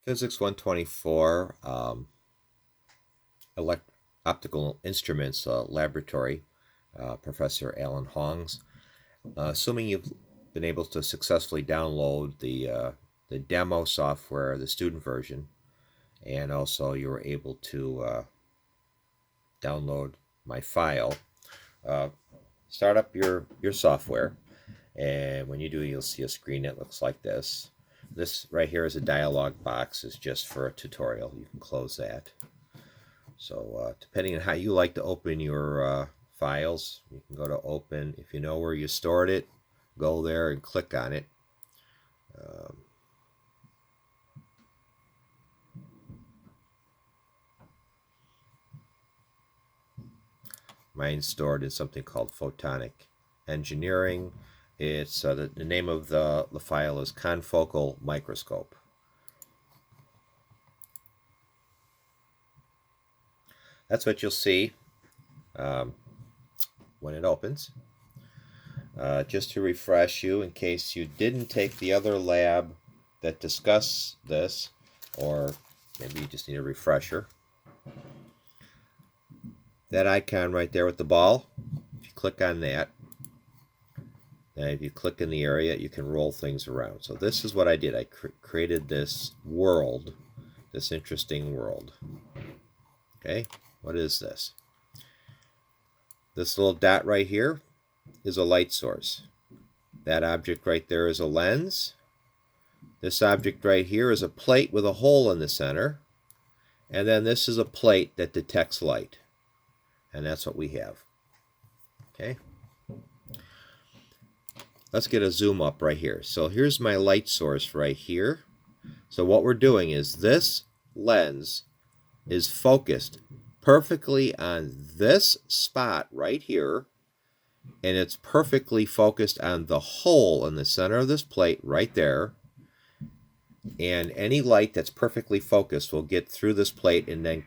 Physics 124, Optical Instruments Laboratory, Professor Alan Haungs. Assuming you've been able to successfully download the demo software, the student version, and also you were able to download my file, start up your software, and when you do, you'll see a screen that looks like this. This right here is a dialog box. It's just for a tutorial. You can close that. So depending on how you like to open your files, you can go to open. If you know where you stored it, go there and click on it. Mine's stored in something called Photonic Engineering. It's the name of the file is confocal microscope. That's what you'll see when it opens. Just to refresh you, in case you didn't take the other lab that discuss this, or maybe you just need a refresher. That icon right there with the ball, if you click on that, and if you click in the area, you can roll things around. So this is what I did. I created this world, this interesting world. Okay, what is this? This little dot right here is a light source. That object right there is a lens. This object right here is a plate with a hole in the center. And then this is a plate that detects light. And that's what we have. Okay. Let's get a zoom up right here. So here's my light source right here. So what we're doing is this lens is focused perfectly on this spot right here, and it's perfectly focused on the hole in the center of this plate right there, and any light that's perfectly focused will get through this plate and then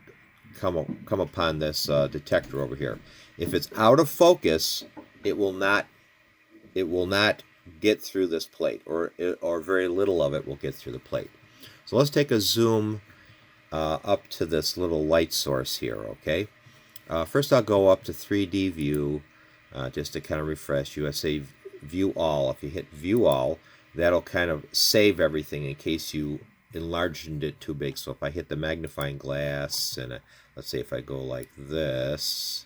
come upon this detector over here. If it's out of focus, it will not get through this plate, or very little of it will get through the plate. So let's take a zoom up to this little light source here, okay? First I'll go up to 3D view just to kind of refresh you. I say view all. If you hit view all, that'll kind of save everything in case you enlarged it too big. So if I hit the magnifying glass, and let's say if I go like this,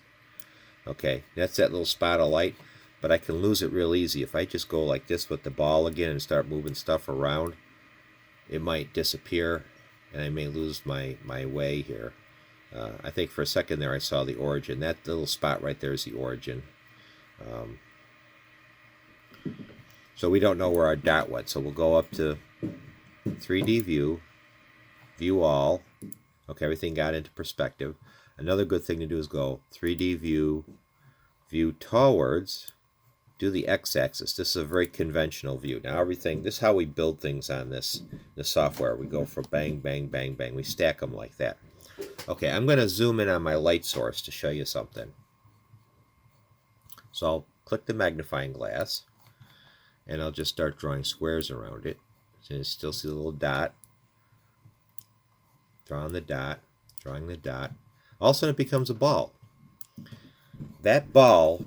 okay, that's that little spot of light, but I can lose it real easy. If I just go like this with the ball again and start moving stuff around, it might disappear, and I may lose my way here. I think for a second there I saw the origin. That little spot right there is the origin. So we don't know where our dot went. So we'll go up to 3D view, view all. Okay, everything got into perspective. Another good thing to do is go 3D view, view towards, do the x-axis. This is a very conventional view. Now everything, this is how we build things on this software. We go for bang, bang, bang, bang. We stack them like that. Okay, I'm going to zoom in on my light source to show you something. So I'll click the magnifying glass, and I'll just start drawing squares around it. So you still see the little dot. Drawing the dot, drawing the dot. All of a sudden it becomes a ball. That ball,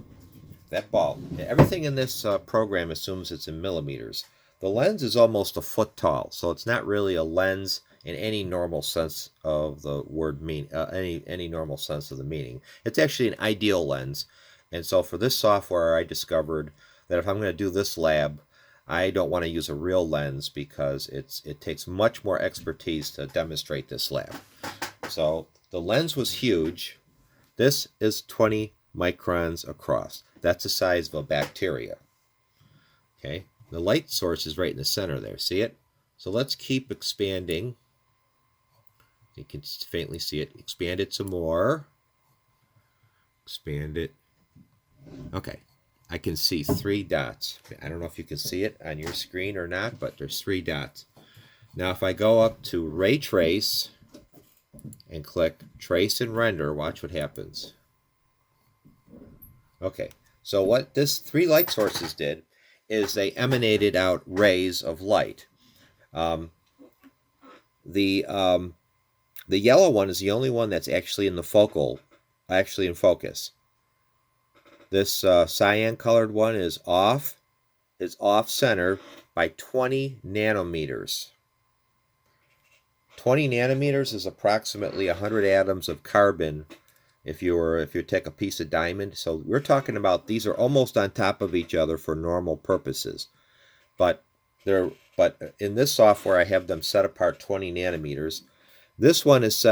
everything in this program assumes it's in millimeters. The lens is almost a foot tall, so it's not really a lens in any normal sense of the word any normal sense of the meaning. It's actually an ideal lens. And so for this software, I discovered that if I'm going to do this lab, I don't want to use a real lens because it takes much more expertise to demonstrate this lab. So the lens was huge. This is 20 microns across. That's the size of a bacteria. Okay, the light source is right in the center there. See it? So let's keep expanding. You can faintly see it. Expand it some more. Expand it. Okay, I can see 3 dots. I don't know if you can see it on your screen or not, but there's 3 dots. Now if I go up to Ray Trace and click Trace and Render, watch what happens. Okay, so what this 3 light sources did is they emanated out rays of light. The yellow one is the only one that's actually in focus. This cyan colored one is off center by 20 nanometers. 20 nanometers is approximately 100 atoms of carbon if you take a piece of diamond. So we're talking about these are almost on top of each other for normal purposes. But in this software I have them set apart 20 nanometers. This one is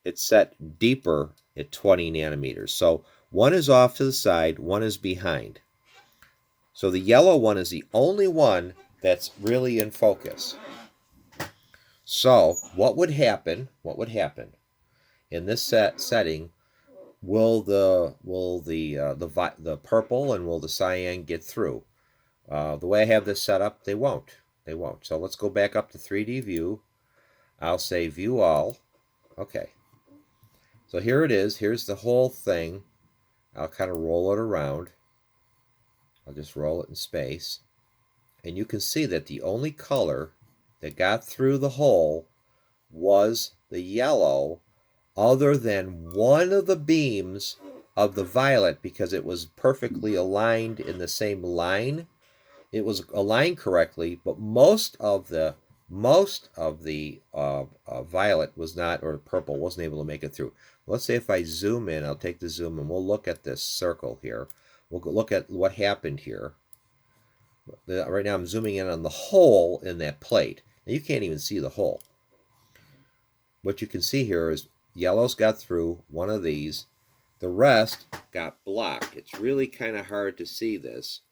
it's set deeper at 20 nanometers. So one is off to the side, one is behind. So the yellow one is the only one that's really in focus. So what would happen in this setting? Will the purple and will the cyan get through? The way I have this set up, they won't. So let's go back up to 3D view. I'll say view all. Okay. So here it is. Here's the whole thing. I'll kind of roll it around. I'll just roll it in space. And you can see that the only color that got through the hole was the yellow, other than one of the beams of the violet, because it was perfectly aligned in the same line. It was aligned correctly, but most of the violet was not, or purple wasn't able to make it through. Let's say if I zoom in, I'll take the zoom and we'll look at this circle here. We'll look at what happened here. Right now I'm zooming in on the hole in that plate. Now you can't even see the hole. What you can see here is yellows got through one of these. The rest got blocked. It's really kind of hard to see this,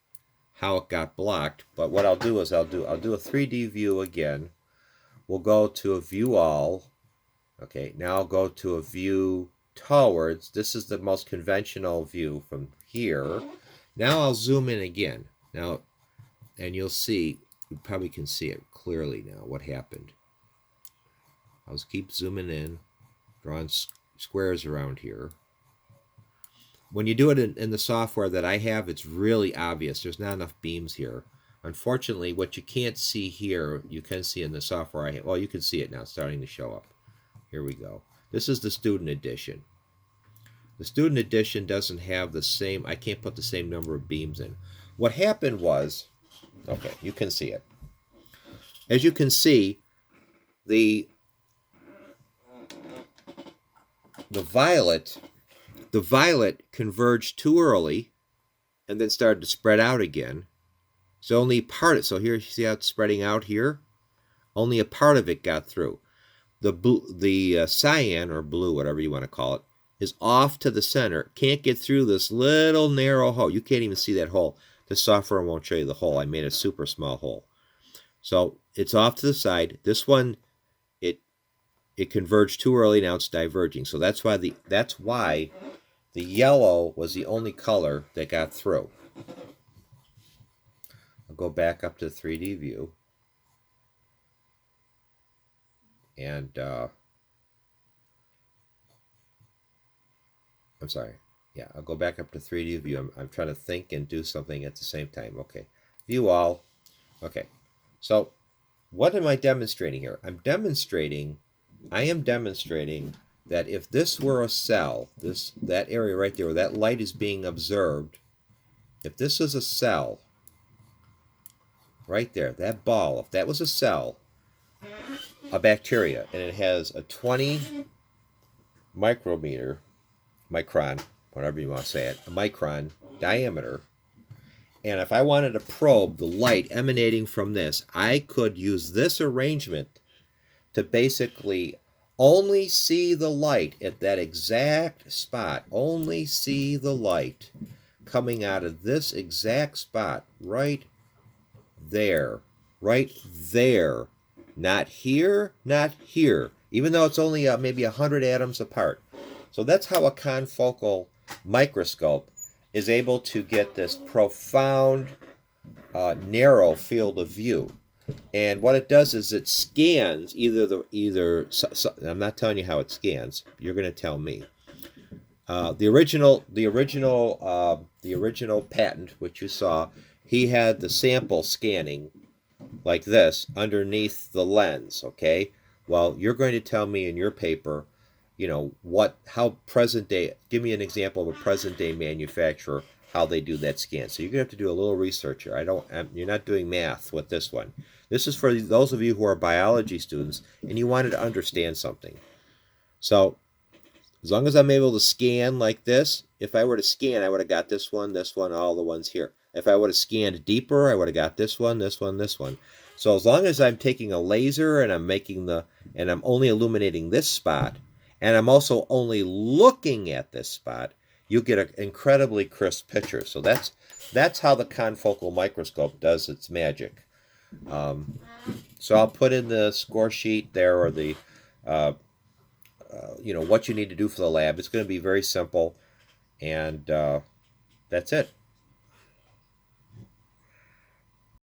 how it got blocked. But what I'll do is I'll do a 3D view again. We'll go to a view all. Okay, now I'll go to a view towards. This is the most conventional view from here. Now I'll zoom in again. Now, and you'll see, you probably can see it clearly now what happened. I'll just keep zooming in, drawing squares around here. When you do it in the software that I have, it's really obvious. There's not enough beams here. Unfortunately, what you can't see here, you can see in the software I have. Well, you can see it now. It's starting to show up. Here we go. This is the student edition. The student edition doesn't have the same, I can't put the same number of beams in. What happened was, okay, you can see it. As you can see, the violet converged too early and then started to spread out again. So only part of, so here you see how it's spreading out here? Only a part of it got through. The cyan, or blue, whatever you want to call it, is off to the center. Can't get through this little narrow hole. You can't even see that hole. The software won't show you the hole. I made a super small hole. So it's off to the side. This one, it converged too early. Now it's diverging. So that's why the yellow was the only color that got through. I'll go back up to 3D view. And I'm sorry. Yeah, I'll go back up to 3D view. I'm trying to think and do something at the same time. Okay. View all. Okay. So what am I demonstrating here? I am demonstrating that if this were a cell, that area right there where that light is being observed, if this is a cell, right there, that ball, if that was a cell, a bacteria, and it has a 20 micron, whatever you want to say it, a micron diameter, and if I wanted to probe the light emanating from this, I could use this arrangement to basically only see the light at that exact spot, only see the light coming out of this exact spot, right there, not here, not here, even though it's only maybe 100 atoms apart. So that's how a confocal microscope is able to get this profound, narrow field of view. And what it does is it scans I'm not telling you how it scans. You're going to tell me. The original patent, which you saw, he had the sample scanning like this underneath the lens, okay? Well, you're going to tell me in your paper, how present day, give me an example of a present day manufacturer, how they do that scan. So you're going to have to do a little research here. You're not doing math with this one. This is for those of you who are biology students and you wanted to understand something. So as long as I'm able to scan like this, if I were to scan, I would have got this one, all the ones here. If I would have scanned deeper, I would have got this one, this one, this one. So as long as I'm taking a laser and I'm only illuminating this spot, and I'm also only looking at this spot, you get an incredibly crisp picture. So that's how the confocal microscope does its magic. So I'll put in the score sheet there, or the what you need to do for the lab. It's going to be very simple, and that's it.